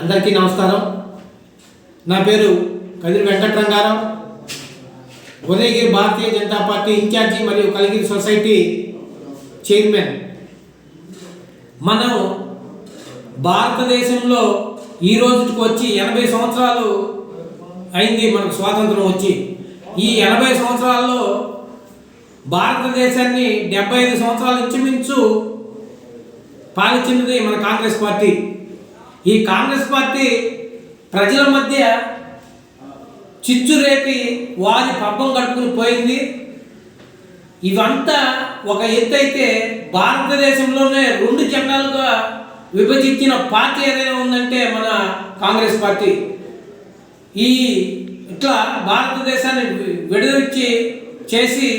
అందరికీ నమస్కారం. నా పేరు కదిరి వెంకటరంగారావు, ఉదయగిరి భారతీయ జనతా పార్టీ ఇన్ఛార్జి మరియు కలిగిరి సొసైటీ చైర్మన్. మనం భారతదేశంలో ఈ రోజుకి వచ్చి 80 సంవత్సరాలు అయింది మనకు స్వాతంత్రం వచ్చి. ఈ 80 సంవత్సరాల్లో భారతదేశాన్ని 75 సంవత్సరాలు ఇంచుమించు పాలించినది మన కాంగ్రెస్ పార్టీ. ఈ కాంగ్రెస్ పార్టీ ప్రజల మధ్య చిచ్చు రేపి వారి పబ్బం గడుపుకుని పోయింది. ఇవంతా ఒక ఎత్తు అయితే, భారతదేశంలోనే 2 జెండాలుగా విభజించిన పార్టీ ఏదైనా ఉందంటే మన కాంగ్రెస్ పార్టీ. ఇట్లా భారతదేశాన్ని విడదీసి చేసి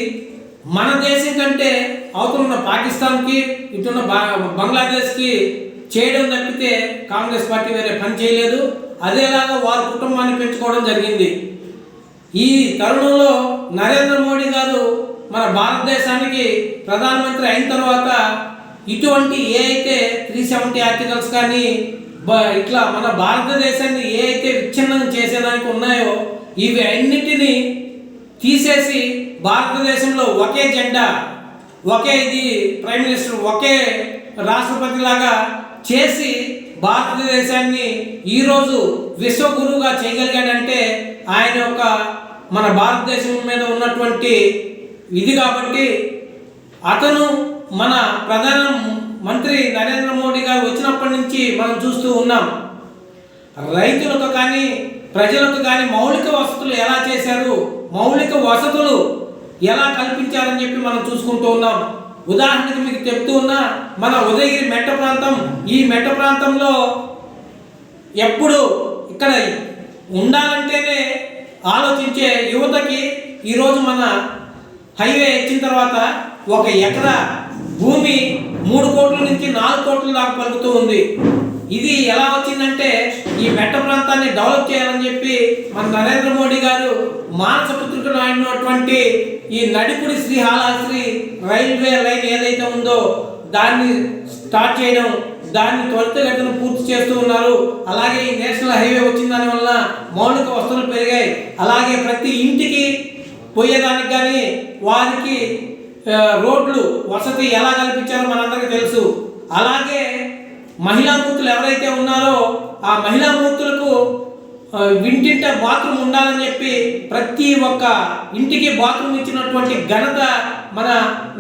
మన దేశం కంటే అవతల పాకిస్తాన్కి, ఇటున్న బంగ్లాదేశ్కి చేయడం తప్పితే కాంగ్రెస్ పార్టీ వేరే పని చేయలేదు. అదేలాగా వారి కుటుంబాన్ని పెంచుకోవడం జరిగింది. ఈ తరుణంలో నరేంద్ర మోడీ గారు మన భారతదేశానికి ప్రధానమంత్రి అయిన తర్వాత ఇటువంటి ఏ అయితే 370 ఆర్టికల్స్ కానీ ఇట్లా మన భారతదేశాన్ని ఏ అయితే విచ్ఛిన్నం చేసేదానికి ఉన్నాయో ఇవి అన్నిటినీ తీసేసి భారతదేశంలో ఒకే జెండా, ఒకే ప్రైమ్ మినిస్టర్, ఒకే రాష్ట్రపతి లాగా చేసి భారతదేశాన్ని ఈరోజు విశ్వగురువుగా చేయగలిగాడంటే ఆయన యొక్క మన భారతదేశం మీద ఉన్నటువంటి ఇది. కాబట్టి అతను మన ప్రధాన మంత్రి నరేంద్ర మోడీ గారు వచ్చినప్పటి నుంచి మనం చూస్తూ ఉన్నాం. రైతులకు కానీ ప్రజలకు కానీ మౌలిక వసతులు ఎలా చేశారు, మౌలిక వసతులు ఎలా కల్పించారని చెప్పి మనం చూసుకుంటూ ఉన్నాం. ఉదాహరణకి మీకు చెప్తూ ఉన్నా, మన ఉదయగిరి మెట్ట ప్రాంతం, ఈ మెట్ట ప్రాంతంలో ఎప్పుడు ఇక్కడ ఉండాలంటేనే ఆలోచించే యువతకి ఈరోజు మన హైవే ఇచ్చిన తర్వాత 1 ఎకరా భూమి 3 కోట్ల నుంచి 4 కోట్ల దాకా పలుకుతూ ఉంది. ఇది ఎలా వచ్చిందంటే ఈ మెట్ట ప్రాంతాన్ని డెవలప్ చేయాలని చెప్పి మన నరేంద్ర మోడీ గారు మానసపుత్రుడు అయినటువంటి ఈ నడిపుడి శ్రీహాళహస్తి రైల్వే లైన్ ఏదైతే ఉందో దాన్ని స్టార్ట్ చేయడం, దాన్ని త్వరితగతిన పూర్తి చేస్తూ ఉన్నారు. అలాగే ఈ నేషనల్ హైవే వచ్చిన దానివల్ల మౌలిక వసతులు పెరిగాయి. అలాగే ప్రతి ఇంటికి పోయేదానికి కానీ వారికి రోడ్లు వసతి ఎలా కల్పించారో మనందరికీ తెలుసు. అలాగే మహిళా మూర్తులు ఎవరైతే ఉన్నారో ఆ మహిళా మూర్తులకు ఇంటింట బాత్రూమ్ ఉండాలని చెప్పి ప్రతి ఒక్క ఇంటికి బాత్రూమ్ ఇచ్చినటువంటి ఘనత మన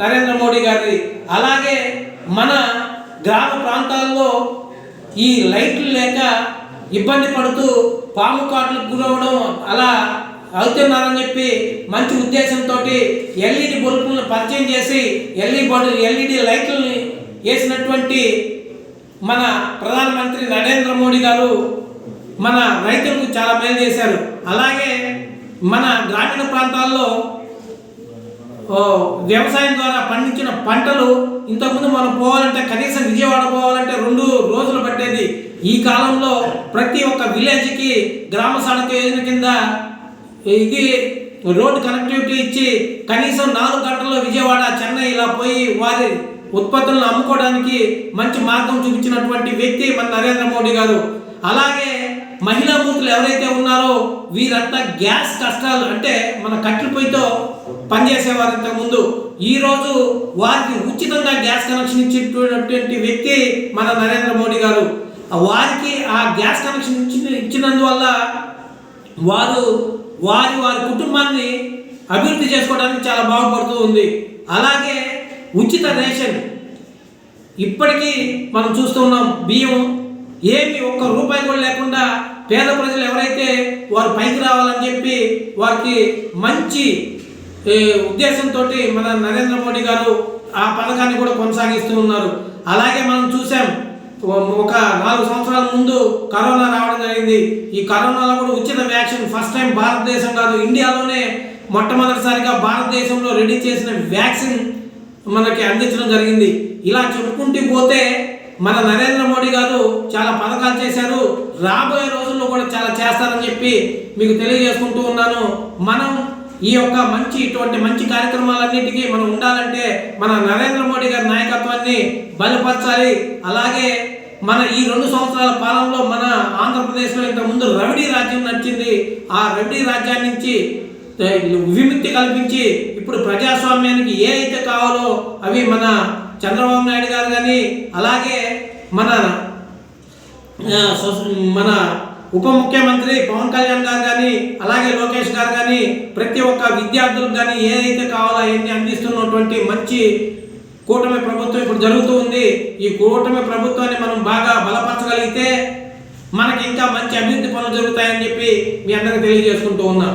నరేంద్ర మోడీ గారిది. అలాగే మన గ్రామ ప్రాంతాల్లో ఈ లైట్లు లేక ఇబ్బంది పడుతూ పాము కాట్లకు గురవడం అలా అవుతున్నారని చెప్పి మంచి ఉద్దేశంతో ఎల్ఈడి బల్బులను పరిచయం చేసి ఎల్ఈడి లైట్లని వేసినటువంటి మన ప్రధానమంత్రి నరేంద్ర మోడీ గారు మన రైతులకు చాలా మేలు చేశారు. అలాగే మన గ్రామీణ ప్రాంతాల్లో వ్యవసాయం ద్వారా పండించిన పంటలు ఇంతకుముందు మనం పోవాలంటే కనీసం విజయవాడ పోవాలంటే 2 రోజులు పట్టేది. ఈ కాలంలో ప్రతి ఒక్క విలేజ్కి గ్రామ సడక్ యోజన కింద ఇది రోడ్డు కనెక్టివిటీ ఇచ్చి కనీసం 4 గంటల్లో విజయవాడ, చెన్నై ఇలా పోయి వారి ఉత్పత్తులను అమ్ముకోవడానికి మంచి మార్గం చూపించినటువంటి వ్యక్తి మన నరేంద్ర మోడీ గారు. అలాగే మహిళా మూర్తులు ఎవరైతే ఉన్నారో వీరంతా గ్యాస్ కష్టాలు అంటే మన కట్టెల పొయ్యితో పనిచేసేవారు ఇంతకుముందు. ఈరోజు వారికి ఉచితంగా గ్యాస్ కనెక్షన్ ఇచ్చినటువంటి వ్యక్తి మన నరేంద్ర మోడీ గారు. వారికి ఆ గ్యాస్ కనెక్షన్ ఇచ్చినందువల్ల వారు వారి కుటుంబాన్ని అభివృద్ధి చేసుకోవడానికి చాలా బాగుపడుతూ ఉంది. అలాగే ఉచిత రేషన్ ఇప్పటికీ మనం చూస్తూ ఉన్నాం. బియ్యం ఏమి 1 రూపాయి కూడా లేకుండా పేద ప్రజలు ఎవరైతే వారు పైకి రావాలని చెప్పి వారికి మంచి ఉద్దేశంతో మన నరేంద్ర మోడీ గారు ఆ పథకాన్ని కూడా కొనసాగిస్తూ ఉన్నారు. అలాగే మనం చూసాం, ఒక 4 సంవత్సరాల ముందు కరోనా రావడం జరిగింది. ఈ కరోనాలో కూడా ఉచిత వ్యాక్సిన్ ఫస్ట్ టైం భారతదేశం కాదు ఇండియాలోనే మొట్టమొదటిసారిగా భారతదేశంలో రెడీ చేసిన వ్యాక్సిన్ మనకి అందించడం జరిగింది. ఇలా చెప్పుకుంటూ పోతే మన నరేంద్ర మోడీ గారు చాలా పథకాలు చేశారు. రాబోయే రోజుల్లో కూడా చాలా చేస్తారని చెప్పి మీకు తెలియజేసుకుంటూ ఉన్నాను. మనం ఈ యొక్క ఇటువంటి మంచి కార్యక్రమాలన్నిటికీ మనం ఉండాలంటే మన నరేంద్ర మోడీ గారి నాయకత్వాన్ని బలపరచాలి. అలాగే మన ఈ 2 సంవత్సరాల పాలనలో మన ఆంధ్ర ఆంధ్రప్రదేశ్లో ఇంతకుముందు రవిడీ రాజ్యం నడిచింది. ఆ రవిడీ రాజ్యాన్ని నుంచి విముక్తి కల్పించి ఇప్పుడు ప్రజాస్వామ్యానికి ఏ అయితే కావాలో అవి మన చంద్రబాబు నాయుడు గారు కానీ, అలాగే మన ఉప ముఖ్యమంత్రి పవన్ కళ్యాణ్ గారు కానీ, అలాగే లోకేష్ గారు కానీ, ప్రతి ఒక్క విద్యార్థులకు కానీ ఏదైతే కావాలో అవన్నీ అందిస్తున్నటువంటి మంచి కూటమి ప్రభుత్వం ఇప్పుడు జరుగుతూ ఉంది. ఈ కూటమి ప్రభుత్వాన్ని మనం బాగా బలపరచగలిగితే మనకి ఇంకా మంచి అభివృద్ధి పనులు జరుగుతాయని చెప్పి మీ అందరికీ తెలియజేసుకుంటూ ఉన్నా.